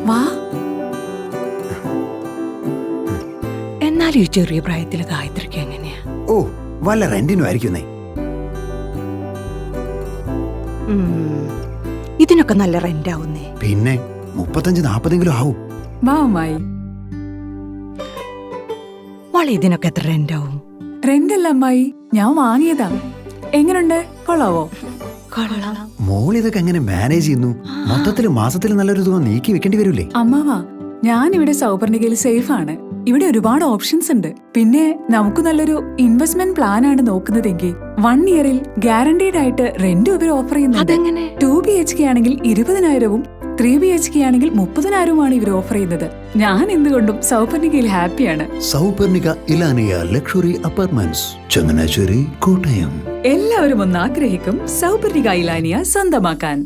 വാ. എന്നാലും ഈ ചെറിയ പ്രായത്തിൽ ഗായത്രിക്ക് എങ്ങനെയാ? ഓ, വല്ല റെന്റിനും ആയിരിക്കുന്നേ. ഇതിനൊക്കെ നല്ല റെന്റ് ആവുന്നേ. പിന്നെ 35-40 ആവും. വാ അമ്മായി. മോളെ ഇതിനൊക്കെ എത്ര റെന്റ് ആവും? റെന്റ് അല്ല അമ്മായി, ഞാൻ വാങ്ങിയതാ. എങ്ങനുണ്ട്, കൊള്ളാവോ? മോൾ ഇതൊക്കെ എങ്ങനെ മാനേജ് ചെയ്യുന്നു? മൊത്തത്തില് മാസത്തിൽ നല്ലൊരു തുക നീക്കി വെക്കേണ്ടി വരൂലേ? അമ്മാവാ, ഞാൻ ഇവിടെ സൗപർണികയിൽ സേഫ് ആണ്. ഇവിടെ ഒരുപാട് ഓപ്ഷൻസ് ഉണ്ട്. പിന്നെ നമുക്ക് നല്ലൊരു ഇൻവെസ്റ്റ്മെന്റ് പ്ലാൻ ആണ് നോക്കുന്നതെങ്കിൽ 1 ഇയറിൽ ഗ്യാരണ്ടീഡ് ആയിട്ട് റെന്റ് ഇവർ ഓഫർ ചെയ്യുന്നുണ്ട്. 2 BHK ആണെങ്കിൽ 20,000-ഉം 3 BHK ആണെങ്കിൽ 30,000-ഉമാണ് ഇവർ ഓഫർ ചെയ്യുന്നത്. ഞാൻ എന്തുകൊണ്ടും സൗപർണികയിൽ ഹാപ്പിയാണ്. Souparnika Elania luxury apartments, Changanassery, Kottayam. എല്ലാവരും ഒന്ന് ആഗ്രഹിക്കും സൗപർണിക ഇലാനിയ സ്വന്തമാക്കാൻ.